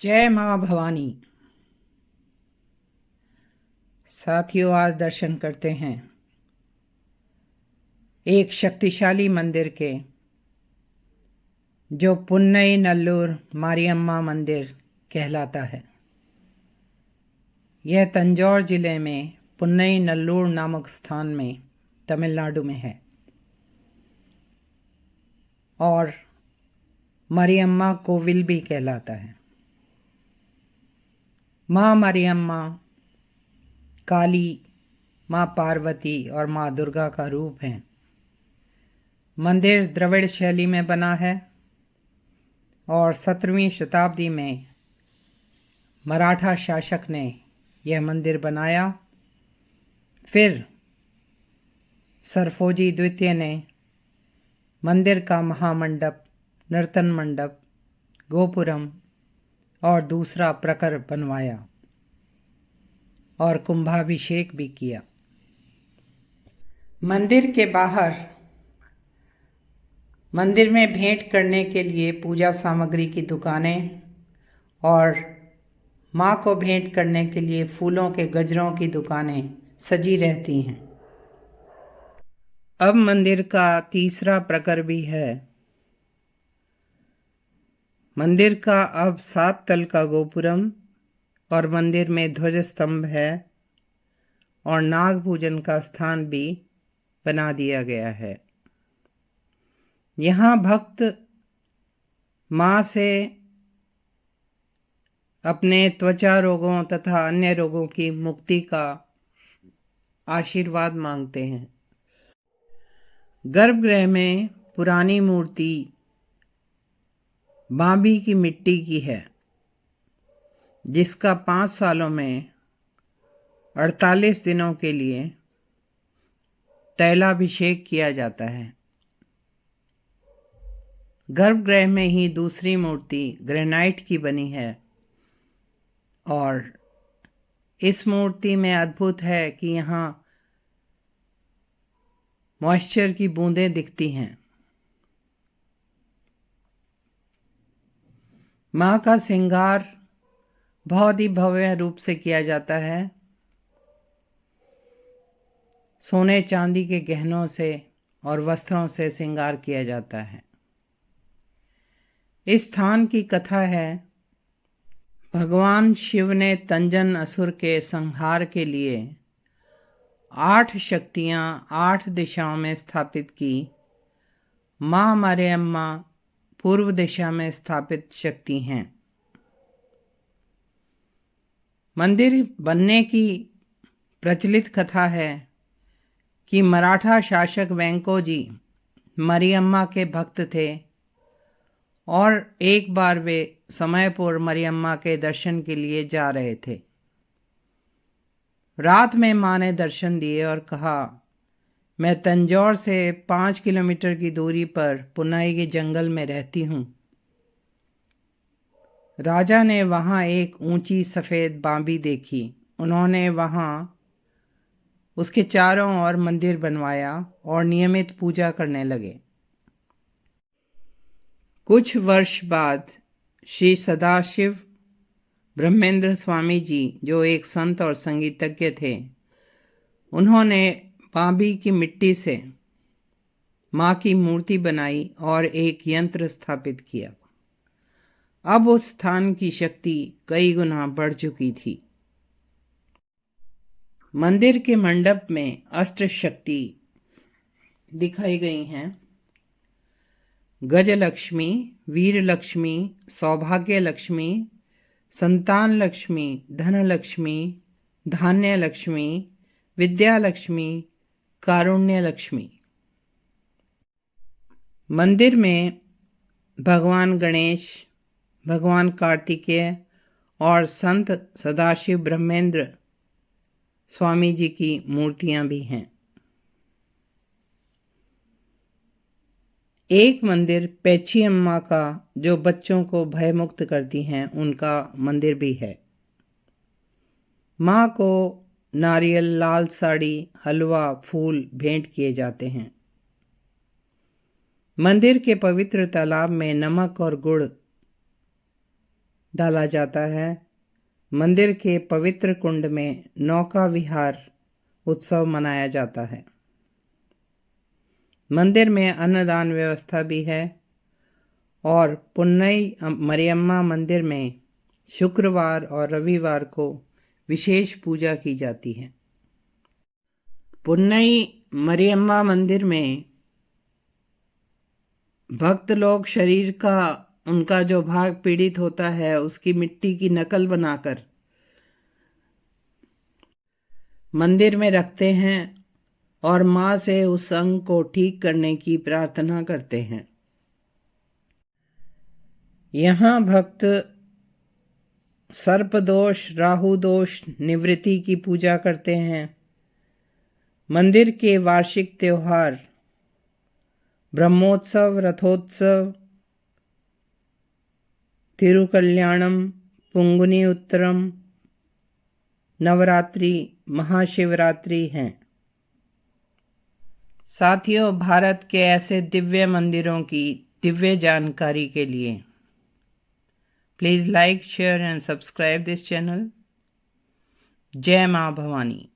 जय माँ भवानी। साथियों, आज दर्शन करते हैं एक शक्तिशाली मंदिर के, जो पुन्नई नल्लूर मारियम्मा मंदिर कहलाता है। यह तंजौर जिले में पुन्नई नल्लूर नामक स्थान में तमिलनाडु में है और मारियम्मा कोविल भी कहलाता है। माँ मारियम्मा काली, माँ पार्वती और माँ दुर्गा का रूप है। मंदिर द्रविड़ शैली में बना है और 17वीं शताब्दी में मराठा शासक ने यह मंदिर बनाया। फिर सरफोजी द्वितीय ने मंदिर का महामंडप, नर्तन मंडप, गोपुरम और दूसरा प्रकर बनवाया और कुंभाभिषेक भी किया। मंदिर के बाहर मंदिर में भेंट करने के लिए पूजा सामग्री की दुकानें और माँ को भेंट करने के लिए फूलों के गजरों की दुकानें सजी रहती हैं। अब मंदिर का तीसरा प्रकर भी है। मंदिर का अब 7 तल का गोपुरम और मंदिर में ध्वज स्तंभ है और नाग पूजन का स्थान भी बना दिया गया है। यहाँ भक्त माँ से अपने त्वचा रोगों तथा अन्य रोगों की मुक्ति का आशीर्वाद मांगते हैं। गर्भगृह में पुरानी मूर्ति बांबी की मिट्टी की है, जिसका 5 सालों में 48 दिनों के लिए तैलाभिषेक किया जाता है। गर्भगृह में ही दूसरी मूर्ति ग्रेनाइट की बनी है और इस मूर्ति में अद्भुत है कि यहाँ मॉइस्चर की बूंदें दिखती हैं। माँ का श्रृंगार बहुत ही भव्य रूप से किया जाता है। सोने चांदी के गहनों से और वस्त्रों से श्रृंगार किया जाता है। इस स्थान की कथा है, भगवान शिव ने तंजन असुर के संहार के लिए 8 शक्तियाँ 8 दिशाओं में स्थापित की। माँ मारियम्मा पूर्व दिशा में स्थापित शक्ति हैं। मंदिर बनने की प्रचलित कथा है कि मराठा शासक वेंकोजी मरियम्मा के भक्त थे और एक बार वे समयपुर मरियम्मा के दर्शन के लिए जा रहे थे। रात में माँ ने दर्शन दिए और कहा, मैं तंजौर से 5 किलोमीटर की दूरी पर पुन्नई के जंगल में रहती हूँ। राजा ने वहाँ एक ऊंची सफ़ेद बांबी देखी। उन्होंने वहाँ उसके चारों ओर मंदिर बनवाया और नियमित पूजा करने लगे। कुछ वर्ष बाद श्री सदाशिव ब्रह्मेंद्र स्वामी जी, जो एक संत और संगीतज्ञ थे, उन्होंने बांबी की मिट्टी से माँ की मूर्ति बनाई और एक यंत्र स्थापित किया। अब उस स्थान की शक्ति कई गुना बढ़ चुकी थी। मंदिर के मंडप में अष्ट शक्ति दिखाई गई हैं। गजलक्ष्मी, वीर लक्ष्मी, सौभाग्य लक्ष्मी, संतान लक्ष्मी, धन लक्ष्मी, धान्य लक्ष्मी, विद्या लक्ष्मी, कारुण्य लक्ष्मी। मंदिर में भगवान गणेश, भगवान कार्तिकेय और संत सदाशिव ब्रह्मेंद्र स्वामी जी की मूर्तियां भी हैं। एक मंदिर पैची अम्मा का, जो बच्चों को भयमुक्त करती हैं, उनका मंदिर भी है। माँ को नारियल, लाल साड़ी, हलवा, फूल भेंट किए जाते हैं। मंदिर के पवित्र तालाब में नमक और गुड़ डाला जाता है। मंदिर के पवित्र कुंड में नौका विहार उत्सव मनाया जाता है। मंदिर में अन्नदान व्यवस्था भी है और पुन्नई मरियम्मा मंदिर में शुक्रवार और रविवार को विशेष पूजा की जाती है। पुन्नई मरियम्मा मंदिर में भक्त लोग शरीर का उनका जो भाग पीड़ित होता है उसकी मिट्टी की नकल बनाकर मंदिर में रखते हैं और मां से उस अंग को ठीक करने की प्रार्थना करते हैं। यहाँ भक्त सर्प दोष, राहु दोष निवृत्ति की पूजा करते हैं। मंदिर के वार्षिक त्योहार ब्रह्मोत्सव, रथोत्सव, तिरुकल्याणम, पुंगुनी उत्तरम, नवरात्रि, महाशिवरात्रि हैं। साथियों, भारत के ऐसे दिव्य मंदिरों की दिव्य जानकारी के लिए please like, share and subscribe this channel. जय माँ भवानी।